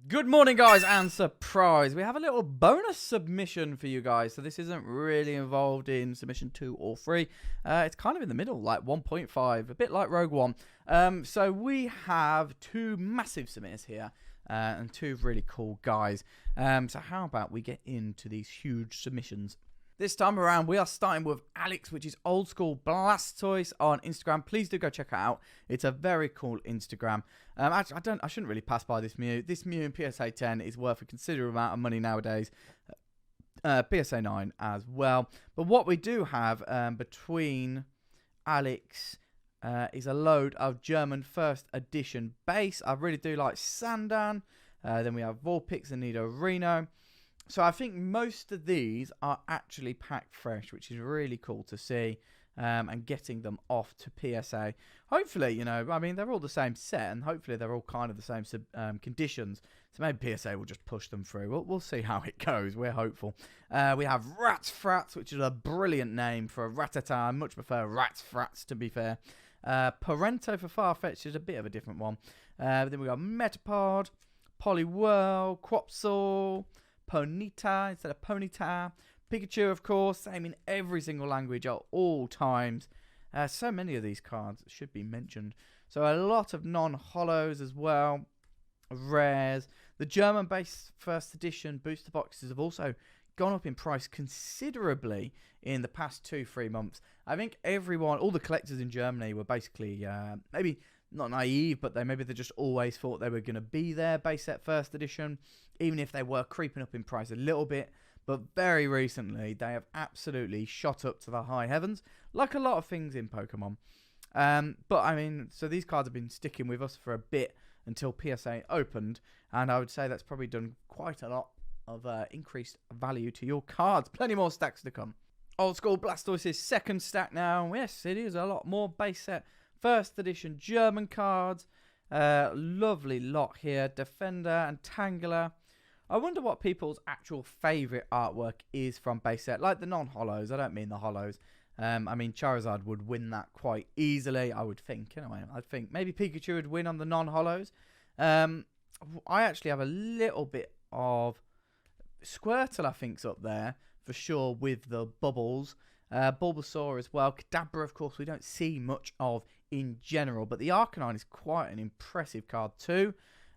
Good morning, guys, and surprise, we have a little bonus submission for you guys. So this isn't really involved in submission 2 or 3. It's kind of in the middle, like 1.5, a bit like Rogue One. So we have two massive submitters here and two really cool guys. So how about we get into these huge submissions? This time around, we are starting with Alex, which is Old School Blastoise on Instagram. Please do go check it out. It's a very cool Instagram. Actually, I shouldn't really pass by this Mew. This Mew in PSA 10 is worth a considerable amount of money nowadays. PSA 9 as well. But what we do have between Alex is a load of German first edition base. I really do like Sandan. Then we have Vulpix and Nidorino. So I think most of these are actually packed fresh, which is really cool to see, and getting them off to PSA. Hopefully, you know, I mean, they're all the same set, and hopefully they're all kind of the same conditions. So maybe PSA will just push them through. We'll see how it goes. We're hopeful. We have Ratsfrats, which is a brilliant name for a Rattata. I much prefer Ratsfrats, to be fair. Parento for Farfetch'd is a bit of a different one. Then we got Metapod, Poliwhirl, Quapsal, Ponyta instead of Ponyta. Pikachu, of course, same in every single language at all times. So many of these cards should be mentioned. So a lot of non-holos as well. Rares. The German-based first edition booster boxes have also gone up in price considerably in the past 2-3 months. I think everyone, all the collectors in Germany were basically maybe not naive, but they just always thought they were going to be there, base set first edition, even if they were creeping up in price a little bit. But very recently, they have absolutely shot up to the high heavens, like a lot of things in Pokemon. But I mean, so these cards have been sticking with us for a bit until PSA opened, and I would say that's probably done quite a lot of increased value to your cards. Plenty more stacks to come. Old School Blastoise's second stack now. Yes, it is a lot more base set first edition German cards. Lovely lot here. Defender and Tangela. I wonder what people's actual favourite artwork is from base set. Like the non-holos. I don't mean the holos. I mean, Charizard would win that quite easily, I would think. Anyway, I think maybe Pikachu would win on the non-holos. I actually have a little bit of Squirtle, I think's up there for sure, with the bubbles. Bulbasaur as well. Kadabra, of course, we don't see much of in general, but the Arcanine is quite an impressive card too.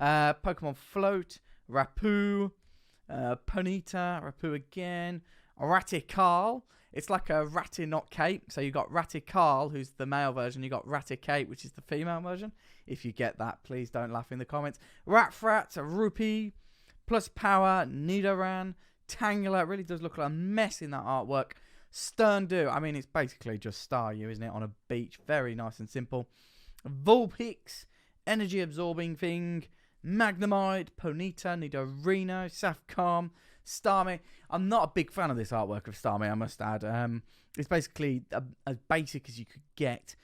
Pokemon Float, Rapu, Ponyta, Rapu again, Ratical. It's like a Raticate. So you got Ratical, who's the male version. You got Raticate, which is the female version. If you get that, please don't laugh in the comments. Ratfrat, Rupee, Plus Power, Nidoran, Tangela. It really does look like a mess in that artwork. Sterndew, I mean, it's basically just Staryu, isn't it, on a beach. Very nice and simple. Vulpix, Energy Absorbing Thing, Magnemite, Ponyta, Nidorino, Safcom, Starmie. I'm not a big fan of this artwork of Starmie, I must add. It's basically as basic as you could get,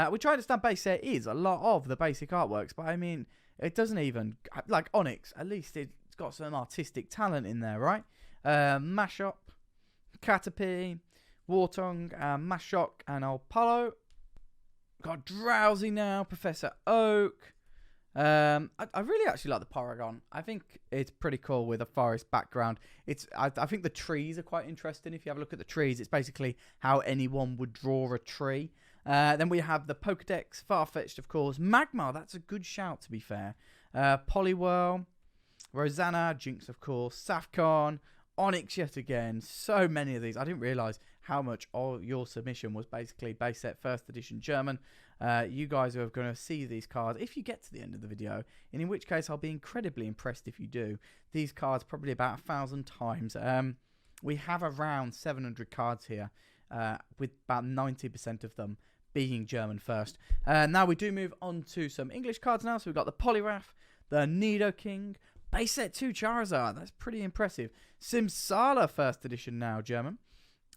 which I understand base set is a lot of the basic artworks, but I mean, it doesn't even, like Onyx, at least it's got some artistic talent in there, right? Mashop, Caterpie, Wartongue, Mashok, and Apollo. Got Drowsy now, Professor Oak. I really actually like the Porygon. I think it's pretty cool with a forest background. I think the trees are quite interesting. If you have a look at the trees, it's basically how anyone would draw a tree. Then we have the Pokedex, Farfetch'd, of course. Magmar, that's a good shout, to be fair. Poliwhirl, Rosanna, Jinx, of course. Safcon, Onyx yet again. So many of these. I didn't realise how much of your submission was basically base set first edition German. You guys are going to see these cards if you get to the end of the video, and in which case I'll be incredibly impressed if you do. These cards probably about 1,000 times. We have around 700 cards here, with about 90% of them being German first. Now we do move on to some English cards now. So we've got the Poliwrath, the Nidoking, base set 2 Charizard. That's pretty impressive. Simsala first edition now, German.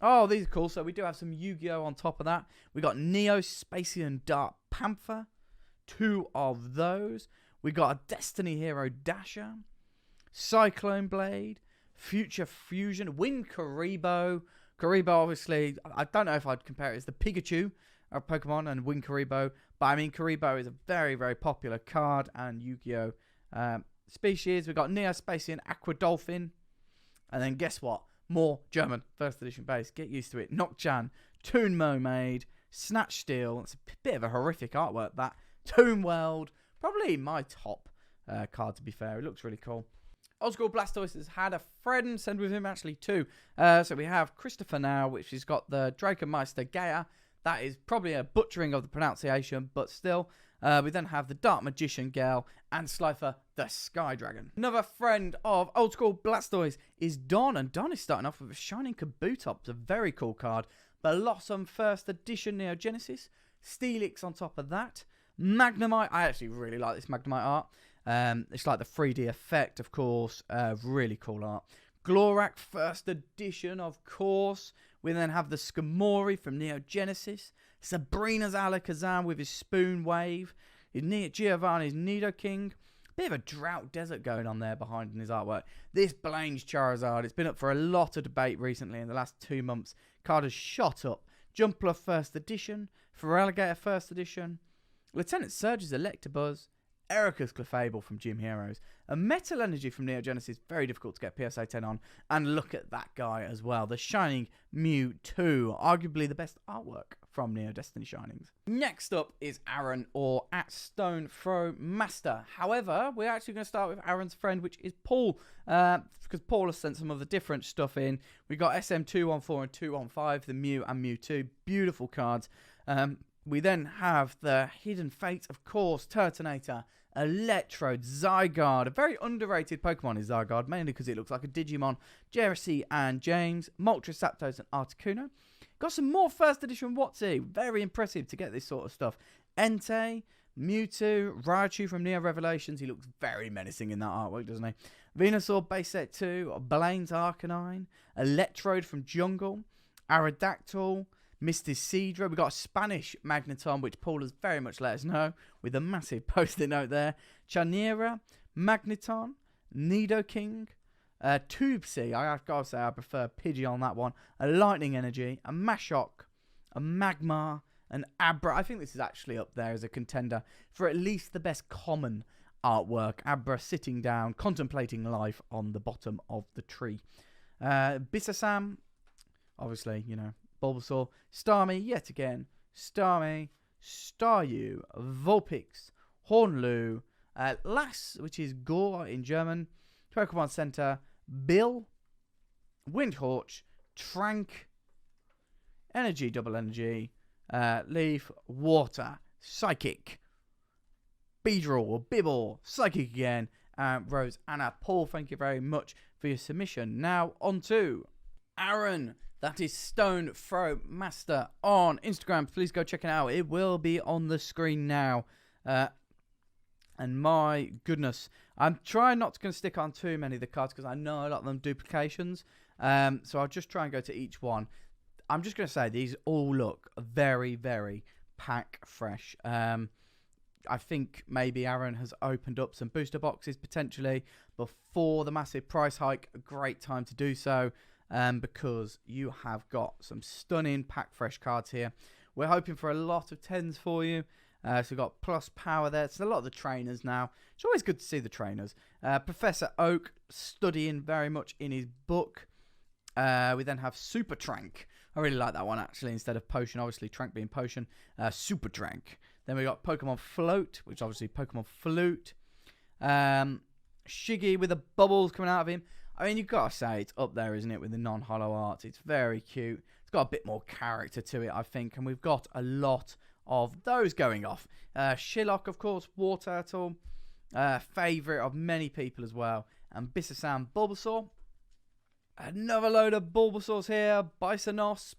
Oh, these are cool. So we do have some Yu-Gi-Oh! On top of that. We got Neo, Spacian, Dark Panther. 2 of those. We got a Destiny Hero Dasher. Cyclone Blade. Future Fusion. Winkaribo. Karibo, obviously, I don't know if I'd compare it as the Pikachu of Pokemon and Winkaribo. But I mean, Karibo is a very, very popular card. And Yu-Gi-Oh! species. We've got Neospatian Aqua Dolphin. And then guess what? More German first edition base. Get used to it. Nocjan, Toon Mermaid, Snatch Steel. It's a bit of a horrific artwork, that. Toon World. Probably my top card, to be fair. It looks really cool. Old School Blastoise has had a friend send with him, actually, too. So we have Christopher now, which has got the Dracomeister Gaia. That is probably a butchering of the pronunciation, but still. We then have the Dark Magician Gale and Slifer the Sky Dragon. Another friend of Old School Blastoise is Don, and Don is starting off with a Shining Kabutops, a very cool card. Blossom First Edition Neo Genesis, Steelix on top of that, Magnemite. I actually really like this Magnemite art. It's like the 3D effect, of course. Really cool art. Glorak First Edition, of course. We then have the Skamori from Neo Genesis. Sabrina's Alakazam with his Spoon Wave. Giovanni's Nidoking. Bit of a drought desert going on there behind in his artwork. This Blaine's Charizard, it's been up for a lot of debate recently in the last 2 months. Card has shot up. Jumpler First Edition. Feraligatr First Edition. Lieutenant Surge's Electabuzz. Erika's Clefable from Gym Heroes. A Metal Energy from Neo Genesis, very difficult to get PSA 10 on. And look at that guy as well, the Shining Mewtwo, arguably the best artwork from Neo Destiny Shinings. Next up is Aaron, or at Stone Throw Master. However, we're actually going to start with Aaron's friend, which is Paul, because Paul has sent some of the different stuff in. We got SM214 and 215, the Mew and Mewtwo, beautiful cards. We then have the Hidden Fate, of course, Turtonator, Electrode, Zygarde. A very underrated Pokemon is Zygarde, mainly because it looks like a Digimon. Jersey and James, Moltres, Zapdos, and Articuno. Got some more first edition Watsy. Very impressive to get this sort of stuff. Entei, Mewtwo, Raichu from Neo Revelations. He looks very menacing in that artwork, doesn't he? Venusaur Base Set 2, Blaine's Arcanine, Electrode from Jungle, Aerodactyl, Mysticidra. We've got a Spanish Magneton, which Paul has very much let us know, with a massive post-it note there. Chanera, Magneton, Nidoking, Tubesy. I've got to say I prefer Pidgey on that one. A Lightning Energy, a Mashok, a Magmar, an Abra. I think this is actually up there as a contender for at least the best common artwork. Abra sitting down, contemplating life on the bottom of the tree. Bisasam, obviously, you know, Bulbasaur, Starmie, yet again, Starmie, Staryu, Vulpix, Hornlu, Lass, which is Gore in German, Pokemon Center, Bill, Windhorch, Trank, Energy, Double Energy, Leaf, Water, Psychic, Beedrill, Bibble, Psychic again, Rose Anna. Paul, thank you very much for your submission. Now on to Aaron. That is Stone Throw Master on Instagram. Please go check it out. It will be on the screen now. And my goodness, I'm trying not to stick on too many of the cards because I know a lot of them duplications. So I'll just try and go to each one. I'm just going to say these all look very, very pack fresh. I think maybe Aaron has opened up some booster boxes potentially before the massive price hike. A great time to do so. Because you have got some stunning pack fresh cards here. We're hoping for a lot of 10s for you. So we've got plus power there. It's a lot of the trainers now. It's always good to see the trainers. Professor Oak studying very much in his book. We then have Super Trank. I really like that one actually instead of Potion. Obviously Trank being Potion. Super Trank. Then we got Pokemon Float, which obviously Pokemon Flute. Shiggy with the bubbles coming out of him. I mean, you've got to say it's up there, isn't it, with the non-holo art. It's very cute. It's got a bit more character to it, I think. And we've got a lot of those going off. Shillock, of course, War Turtle. Favourite of many people as well. And Bisasam, Bulbasaur. Another load of Bulbasaurs here. Bisonosp.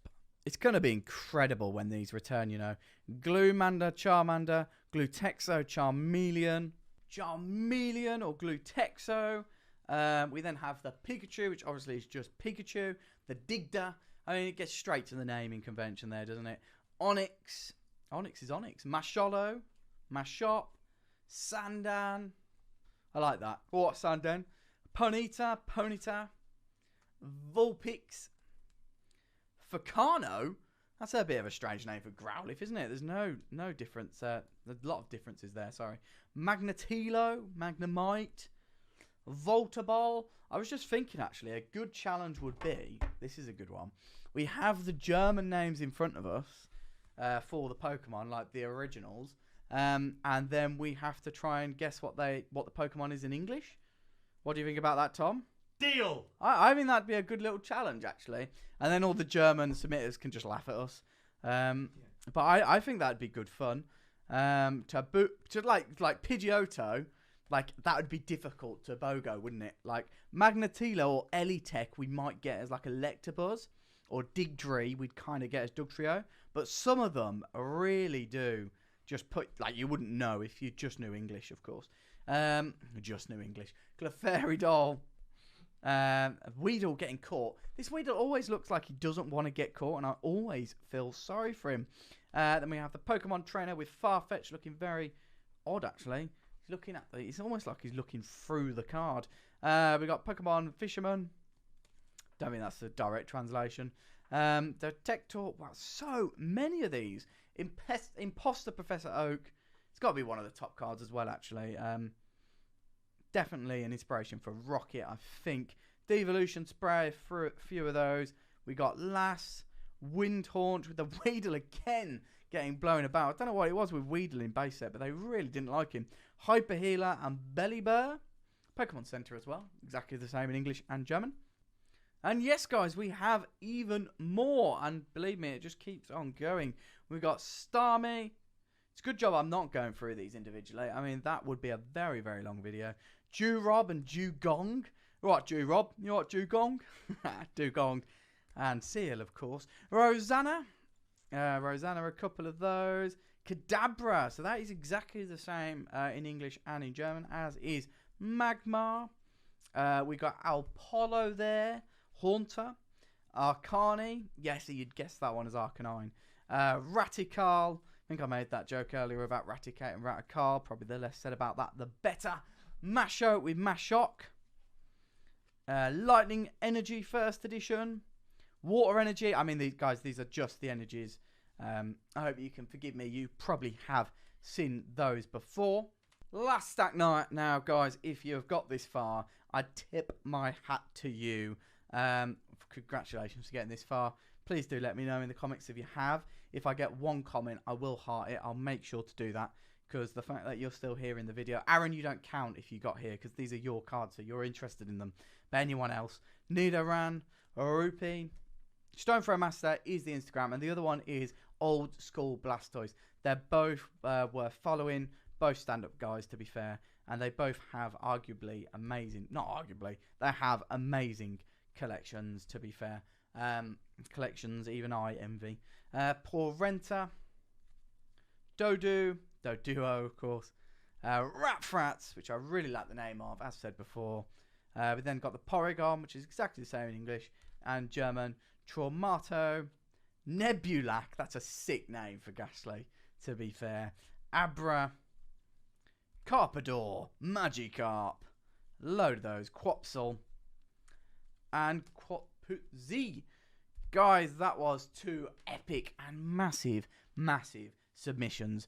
It's going to be incredible when these return, you know. Gloomander, Charmander. Glutexo, Charmeleon. Charmeleon or Glutexo. We then have the Pikachu, which obviously is just Pikachu. The Digda. I mean, it gets straight to the naming convention there, doesn't it? Onyx. Onyx is Onyx. Masholo. Mashop. Sandan. I like that. What, Sandan? Ponyta. Ponyta. Vulpix. Furcano. That's a bit of a strange name for Growlithe, isn't it? There's no difference. There's a lot of differences there, sorry. Magnetilo. Magnemite. Voltaball. I was just thinking, actually, a good challenge would be, this is a good one. We have the German names in front of us for the Pokemon, like the originals. And then we have to try and guess what the Pokemon is in English. What do you think about that, Tom? Deal. I think that'd be a good little challenge, actually. And then all the German submitters can just laugh at us. But I think that'd be good fun. To like Pidgeotto, like that would be difficult to BOGO, wouldn't it? Like Magnetilo or Elitech, we might get as like Electabuzz, or Digdree, we'd kind of get as Dugtrio. But some of them really do just put, like, you wouldn't know if you just knew English, of course. Just knew English. Clefairy Weedle getting caught. This Weedle always looks like he doesn't want to get caught, and I always feel sorry for him. Then we have the Pokemon Trainer with Farfetch looking very odd, actually. He's looking at it's almost like he's looking through the card. We got Pokemon Fisherman. Don't think that's the direct translation. The Tech Talk. Wow, so many of these. Imposter Professor Oak. It's got to be one of the top cards as well, actually. Definitely an inspiration for Rocket, I think. Devolution Spray, a few of those. We got Lass, Windhaunt with the Weedle again getting blown about. I don't know what it was with Weedle in base set, but they really didn't like him. Hyper Healer and Bellyburr. Pokemon Center as well. Exactly the same in English and German. And yes, guys, we have even more. And believe me, it just keeps on going. We've got Starmie. It's a good job I'm not going through these individually. I mean, that would be a very, very long video. Jurob and Dugong. Right, Jurob. You know what, Dugong? Dugong. And Seal, of course. Rosanna. Rosanna, a couple of those. Kadabra. So that is exactly the same in English and in German, as is Magmar. We got Alpolo there. Haunter. Arcani. Yes, you'd guess that one as Arcanine. Ratical. I think I made that joke earlier about Raticate and Ratical. Probably the less said about that, the better. Masho with Mashok. Lightning Energy First Edition. Water Energy. I mean, these are just the energies. I hope you can forgive me. You probably have seen those before. Last stack night now, guys. If you have got this far, I tip my hat to you. Congratulations for getting this far. Please do let me know in the comments if you have. If I get one comment, I will heart it. I'll make sure to do that, because the fact that you're still here in the video. Aaron, you don't count if you got here, because these are your cards, so you're interested in them. But anyone else, Nidoran, Rupi, Stonethrow Master is the Instagram, and the other one is Old School Blastoise. They're both were following, both stand-up guys, to be fair, and they both have arguably amazing, not arguably, they have amazing collections, to be fair. Collections even I envy. Porrenta, Doduo, of course. Ratfrats, which I really like the name of, as said before. We then got the Porygon, which is exactly the same in English and German. Traumato, Nebulac, that's a sick name for Ghastly, to be fair. Abra, Carpador, Magikarp, load of those. Quapsal, and Quapuzzi. Guys, that was 2 epic and massive submissions.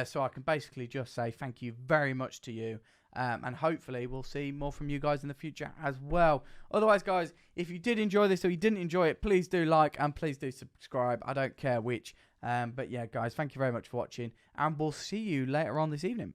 So I can basically just say thank you very much to you. And hopefully we'll see more from you guys in the future as well. Otherwise, guys, if you did enjoy this or you didn't enjoy it, please do like and please do subscribe. I don't care which. But yeah, guys, thank you very much for watching. And we'll see you later on this evening.